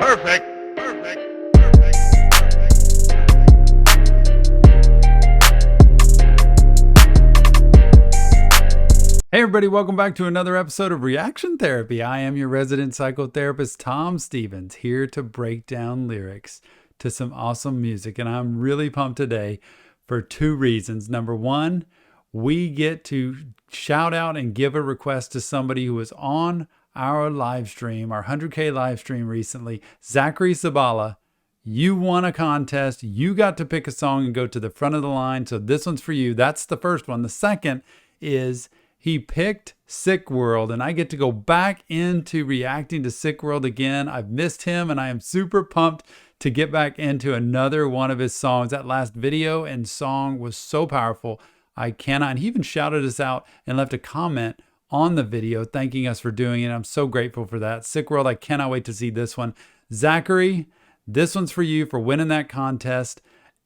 Perfect. Hey everybody, welcome back to another episode of Reaction Therapy. I am your resident psychotherapist, Tom Stevens, here to break down lyrics to some awesome music. And I'm really pumped today for two reasons. Number one, we get to shout out and give a request to somebody who was on our live stream, our 100K live stream recently, Zachary Sabala. You won a contest. You got to pick a song and go to the front of the line. So this one's for you. That's the first one. The second is he picked Sick Wrld, and I get to go back into reacting to Sick Wrld again. I've missed him, and I am super pumped to get back into another one of his songs. That last video and song was so powerful. I cannot. And he even shouted us out and left a comment on the video thanking us for doing it. I'm so grateful for that. Sick Wrld, I cannot wait to see this one. Zachary, this one's for you for winning that contest.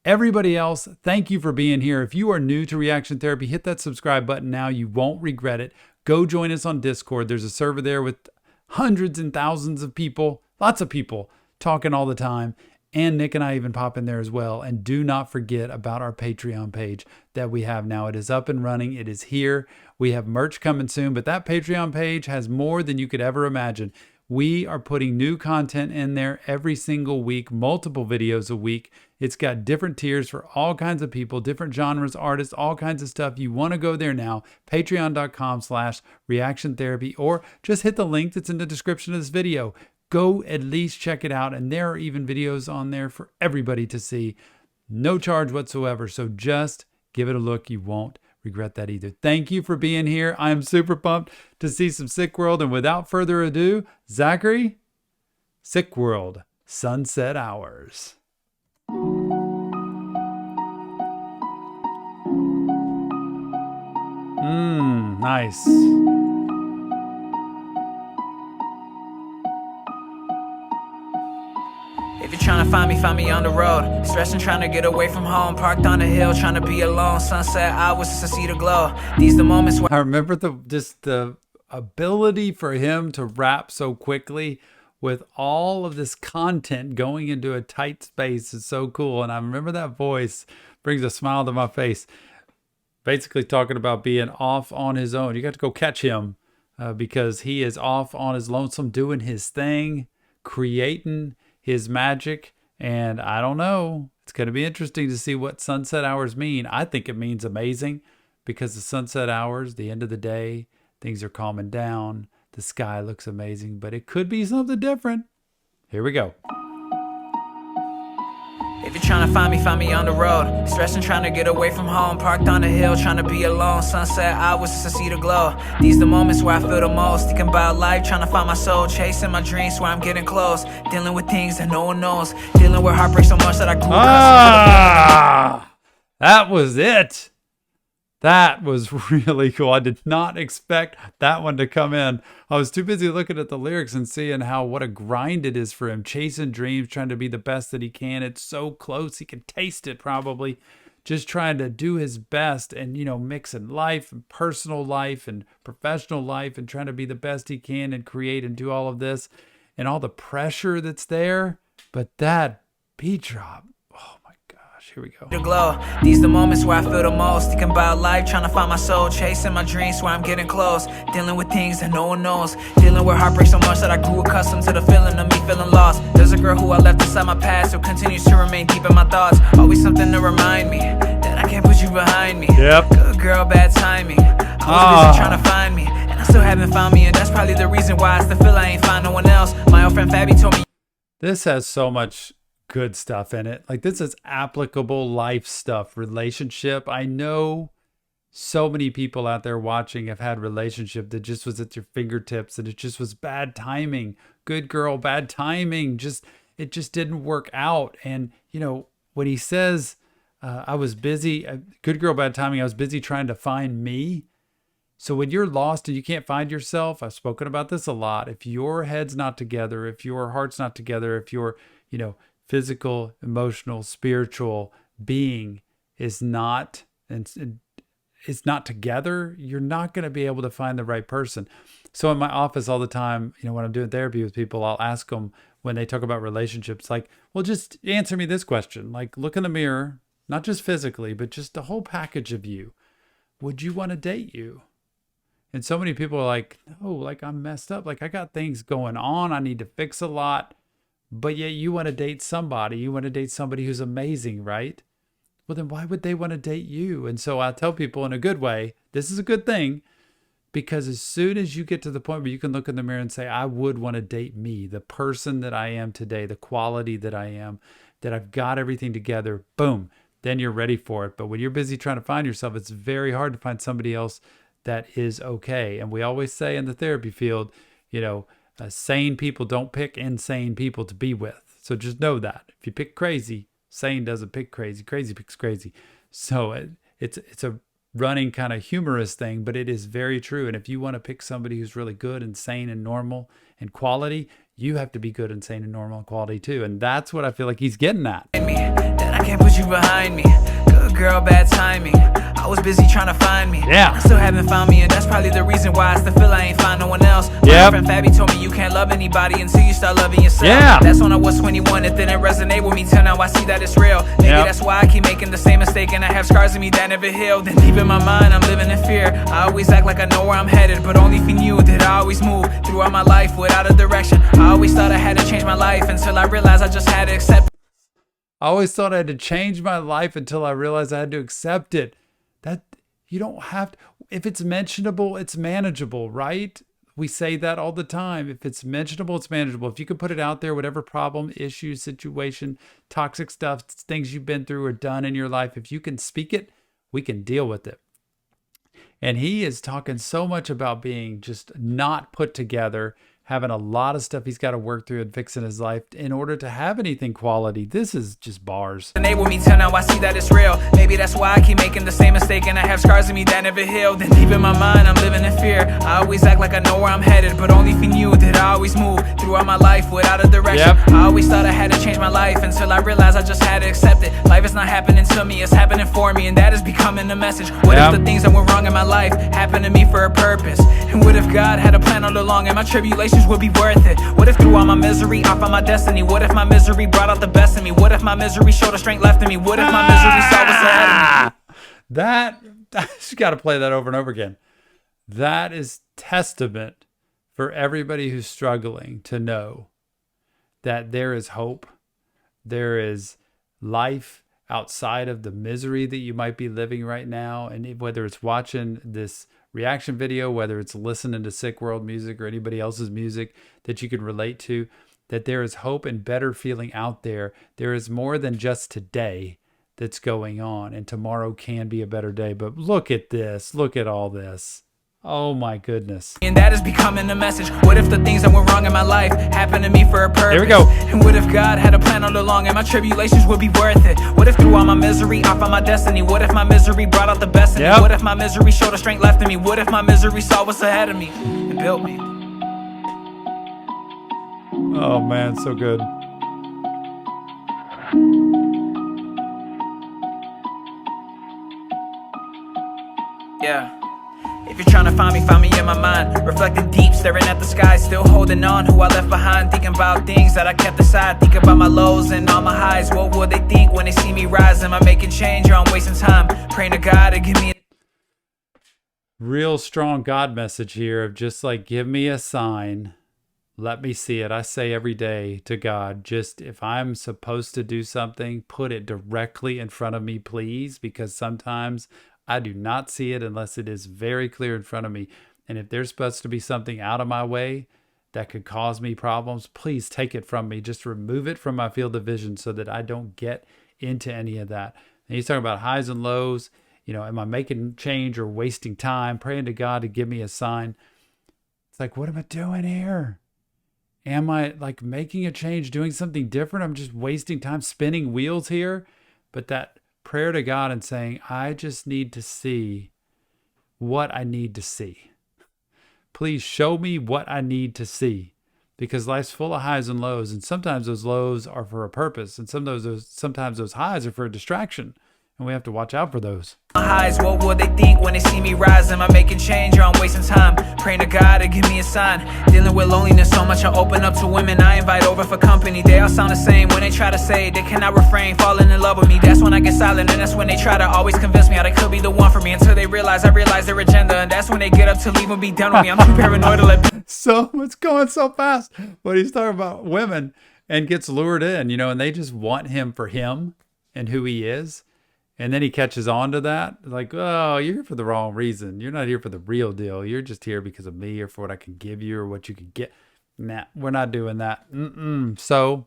Everybody else, thank you for being here. If you are new to Reaction Therapy, hit that subscribe button now. You won't regret it. Go join us on Discord. There's a server there with hundreds and thousands of people, lots of people talking all the time. And Nick and I even pop in there as well. And do not forget about our Patreon page that we have now. It is up and running. It is here. We have merch coming soon, but that Patreon page has more than you could ever imagine. We are putting new content in there every single week, multiple videos a week. It's got different tiers for all kinds of people, different genres, artists, all kinds of stuff. You want to go there now, patreon.com/reaction therapy, or just hit the link that's in the description of this video. Go at least check it out. And there are even videos on there for everybody to see. No charge whatsoever. So just give it a look. You won't regret that either. Thank you for being here. I am super pumped to see some Sick Wrld. And without further ado, Zachary, Sick Wrld, Sunset Hours. Nice. If you're trying to find me on the road. Stressing, trying to get away from home. Parked on a hill, trying to be alone. Sunset hours to see the glow. These the moments where I remember the ability for him to rap so quickly with all of this content going into a tight space is so cool. And I remember that voice brings a smile to my face. Basically talking about being off on his own. You got to go catch him because he is off on his lonesome doing his thing, creating his magic. And I don't know. It's going to be interesting to see what sunset hours mean. I think it means amazing because the sunset hours, the end of the day, things are calming down. The sky looks amazing, but it could be something different. Here we go. if you're trying to find me on the road. Stressing, trying to get away from home. Parked on a hill, trying to be alone. Sunset hours to see the glow. These the moments where I feel the most. Thinking about life, trying to find my soul. Chasing my dreams where I'm getting close. Dealing with things that no one knows. Dealing with heartbreak so much that I grew accustomed to the feeling. That was it. That was really cool. I did not expect that one to come in. I was too busy looking at the lyrics and seeing what a grind it is for him. Chasing dreams, trying to be the best that he can. It's so close. He can taste it probably. Just trying to do his best and, mixing life and personal life and professional life and trying to be the best he can and create and do all of this and all the pressure that's there. But that beat drop. Here we go. The glow. These the moments where I feel the most. Thinking about life, trying to find my soul. Chasing my dreams where I'm getting close. Dealing with things that no one knows. Dealing with heartbreak so much that I grew accustomed to the feeling of me feeling lost. There's a girl who I left inside my past who continues to remain deep in my thoughts. Always something to remind me that I can't put you behind me. Yep. Good girl, bad timing. I was busy trying to find me, and I still haven't found me. And that's probably the reason why I still feel I ain't find no one else. My old friend Fabi told me this has so much good stuff in it. Like, this is applicable life stuff, relationship. I know so many people out there watching have had relationship that just was at your fingertips and it just was bad timing. Good girl, bad timing. It just didn't work out. And when he says I was busy, good girl, bad timing, I was busy trying to find me. So when you're lost and you can't find yourself, I've spoken about this a lot. If your head's not together, if your heart's not together, if your physical, emotional, spiritual being is not together, you're not going to be able to find the right person. So in my office all the time, when I'm doing therapy with people, I'll ask them when they talk about relationships, like, well, just answer me this question. Like, look in the mirror, not just physically, but just the whole package of you. Would you want to date you? And so many people are like, no, like I'm messed up. Like I got things going on. I need to fix a lot. But yet you want to date somebody. You want to date somebody who's amazing, right? Well, then why would they want to date you? And so I tell people in a good way, this is a good thing, because as soon as you get to the point where you can look in the mirror and say, I would want to date me, the person that I am today, the quality that I am, that I've got everything together, boom, then you're ready for it. But when you're busy trying to find yourself, it's very hard to find somebody else that is okay. And we always say in the therapy field, sane people don't pick insane people to be with. So just know that. If you pick crazy, sane doesn't pick crazy. Crazy picks crazy. So it's a running kind of humorous thing, but it is very true. And if you want to pick somebody who's really good and sane and normal and quality, you have to be good and sane and normal and quality too. And that's what I feel like he's getting at. Then I can't put you behind me. Good girl, bad timing. I was busy trying to find me. Yeah. I still haven't found me, and that's probably the reason why I still feel I ain't find no one else. Yep. My friend Fabby told me you can't love anybody until you start loving yourself. Yeah. That's when I was 21. It didn't resonate with me till now I see that it's real. Maybe that's why I keep making the same mistake, and I have scars in me that never healed. And deep in my mind, I'm living in fear. I always act like I know where I'm headed, but only if you knew that I always move throughout my life without a direction. I always thought I had to change my life until I realized I just had to accept it. I always thought I had to change my life until I realized I had to accept it. That you don't have to, if it's mentionable, it's manageable, right? We say that all the time. If it's mentionable, it's manageable. If you can put it out there, whatever problem, issue, situation, toxic stuff, things you've been through or done in your life, if you can speak it, we can deal with it. And he is talking so much about being just not put together, having a lot of stuff he's got to work through and fix in his life in order to have anything quality. This is just bars. Enable me till now I see that it's real. Maybe that's why I keep making the same mistake, and I have scars in me that never healed. And deep in my mind, I'm living in fear. I always act like I know where I'm headed, but only if you knew that I always move throughout my life without a direction. Yep. I always thought I had to change my life until I realized I just had to accept it. Life is not happening to me, it's happening for me, and that is becoming the message. What if the things that went wrong in my life happened to me for a purpose? And what if God had a plan all along and my tribulations would be worth it? What if through all my misery I found my destiny? What if my misery brought out the best in me? What if my misery showed the strength left in me? What if my misery saw what's ahead of me? That, you got to play that over and over again. That is testament for everybody who's struggling to know that there is hope. There is life outside of the misery that you might be living right now. And whether it's watching this reaction video, whether it's listening to Sick Wrld music or anybody else's music that you can relate to, that there is hope and better feeling out there. There is more than just today that's going on, and tomorrow can be a better day. But look at this. Look at all this. Oh my goodness. And that is becoming the message. What if the things that went wrong in my life happened to me for a purpose? Here we go. And what if God had a plan all along and my tribulations would be worth it? What if through all my misery I found my destiny? What if my misery brought out the best in me? What if my misery showed the strength left in me? What if my misery saw what's ahead of me and built me? Oh man, so good. Yeah. If you're trying to find me in my mind, reflecting deep, staring at the sky, still holding on who I left behind, thinking about things that I kept aside, think about my lows and all my highs. What will they think when they see me rise? Am I making change or I'm wasting time? Praying to God to give me real strong God message here of just like, give me a sign. Let me see it. I say every day to God, just if I'm supposed to do something, put it directly in front of me, please, because sometimes I do not see it unless it is very clear in front of me. And if there's supposed to be something out of my way that could cause me problems, please take it from me. Just remove it from my field of vision so that I don't get into any of that. And he's talking about highs and lows. Am I making change or wasting time? Praying to God to give me a sign. It's like, what am I doing here? Am I like making a change, doing something different? I'm just wasting time spinning wheels here. But that prayer to God and saying, I just need to see what I need to see. Please show me what I need to see, because life's full of highs and lows. And sometimes those lows are for a purpose. And sometimes those highs are for a distraction. And we have to watch out for those. Highs, what will they think when they see me rise? Am I making change or I'm wasting time? Praying to God to give me a sign. Dealing with loneliness so much I open up to women I invite over for company. They all sound the same when they try to say they cannot refrain, falling in love with me. That's when I get silent, and that's when they try to always convince me how they could be the one for me, until they realize I realize their agenda, and that's when they get up to leave and be done with me. I'm too paranoid to let So it's going so fast. But he's talking about women and gets lured in, and they just want him for him and who he is. And then he catches on to that. Like, oh, you're here for the wrong reason. You're not here for the real deal. You're just here because of me or for what I can give you or what you can get. Nah, we're not doing that. So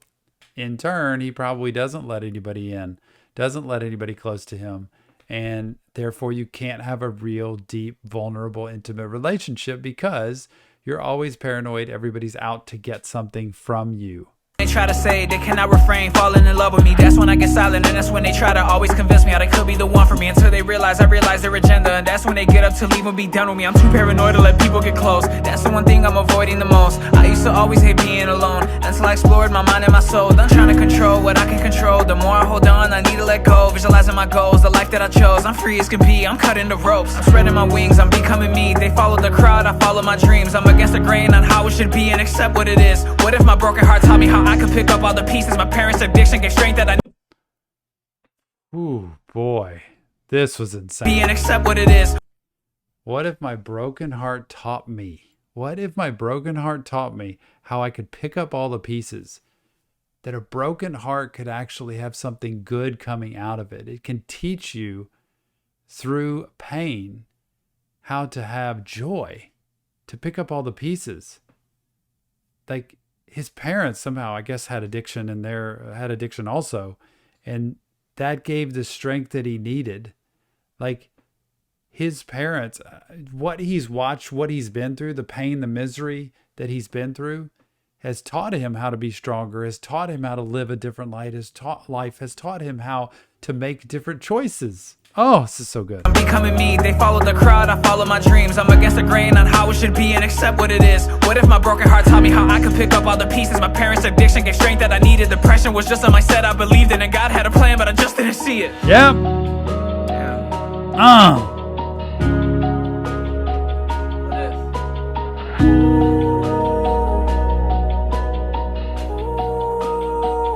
in turn, he probably doesn't let anybody in, doesn't let anybody close to him. And therefore, you can't have a real, deep, vulnerable, intimate relationship because you're always paranoid everybody's out to get something from you. They try to say they cannot refrain, falling in love with me. That's when I get silent, and that's when they try to always convince me how they could be the one for me, until they realize I realize their agenda, and that's when they get up to leave and be done with me. I'm too paranoid to let people get close. That's the one thing I'm avoiding the most. I used to always hate being alone until I explored my mind and my soul. Done trying to control what I can control. The more I hold on, I need to let go. Visualizing my goals, the life that I chose. I'm free as can be, I'm cutting the ropes. I'm spreading my wings, I'm becoming me. They follow the crowd, I follow my dreams. I'm against the grain on how it should be and accept what it is. What if my broken heart taught me how I could pick up all the pieces? My parents' addiction gave strength that I Ooh, boy, this was insane. be and accept what it is. What if my broken heart taught me? What if my broken heart taught me how I could pick up all the pieces? That a broken heart could actually have something good coming out of it. It can teach you through pain how to have joy, to pick up all the pieces. Like his parents somehow, I guess, had addiction, and had addiction also. And that gave the strength that he needed. Like his parents, what he's watched, what he's been through, the pain, the misery that he's been through, has taught him how to be stronger, has taught him how to live a different life, has taught him how to make different choices. Oh, this is so good. I'm becoming me, they follow the crowd, I follow my dreams. I'm against the grain on how it should be and accept what it is. What if my broken heart taught me how I could pick up all the pieces? My parents' addiction gave strength that I needed. Depression was just a mindset I believed in, and God had a plan, but I just didn't see it. Yep.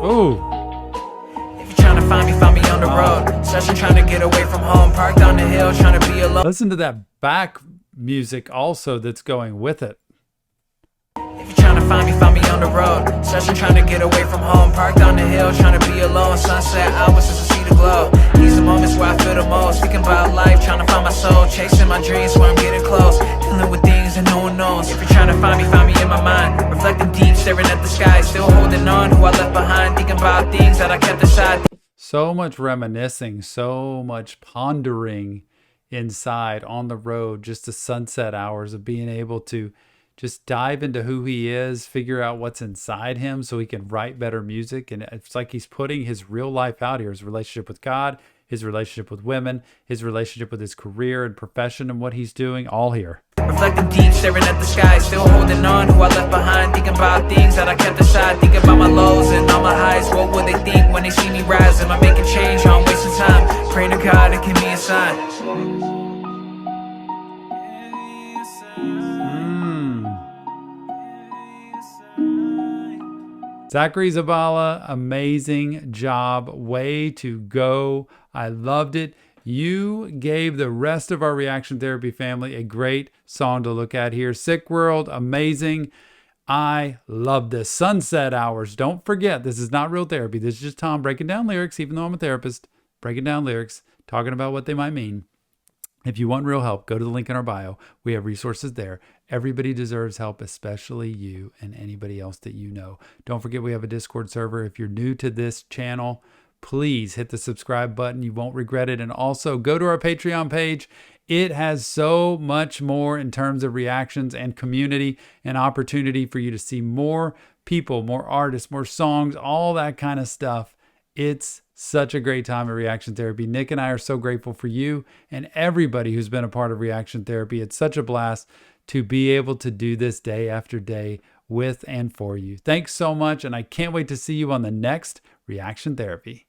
Ooh. Find me on the road, searching, trying to get away from home, parked on the hill, trying to be alone. Listen to that back music also that's going with it. If you're trying to find me on the road, searching, trying to get away from home, parked on the hill, trying to be alone. Sunset hours just to see the glow. These are moments where I feel the most, thinking about life, trying to find my soul, chasing my dreams where I'm getting close, dealing with things that no one knows. If you're trying to find me in my mind, reflecting deep, staring at the sky, still holding on who I left behind, thinking about things that I kept aside. So much reminiscing, so much pondering inside on the road, just the sunset hours of being able to just dive into who he is, figure out what's inside him so he can write better music. And it's like he's putting his real life out here, his relationship with God, his relationship with women, his relationship with his career and profession and what he's doing, all here. Reflecting deep, staring at the sky, still holding on who I left behind, thinking about things that I kept aside, thinking about my lows and all my highs. What will they think when they see me rise? Am I making change or I'm wasting time? Praying to God to give me a sign. Zachary Zabala, amazing job. Way to go. I loved it. You gave the rest of our reaction therapy family a great song to look at here. Sick Wrld, amazing. I love this. Sunset Hours. Don't forget, this is not real therapy. This is just Tom breaking down lyrics, even though I'm a therapist, breaking down lyrics, talking about what they might mean. If you want real help, go to the link in our bio. We have resources there. Everybody deserves help, especially you and anybody else that you know. Don't forget we have a Discord server. If you're new to this channel, please hit the subscribe button. You won't regret it. And also go to our Patreon page. It has so much more in terms of reactions and community and opportunity for you to see more people, more artists, more songs, all that kind of stuff. It's such a great time of reaction therapy. Nick and I are so grateful for you and everybody who's been a part of reaction therapy. It's such a blast to be able to do this day after day with and for you. Thanks so much, and I can't wait to see you on the next reaction therapy.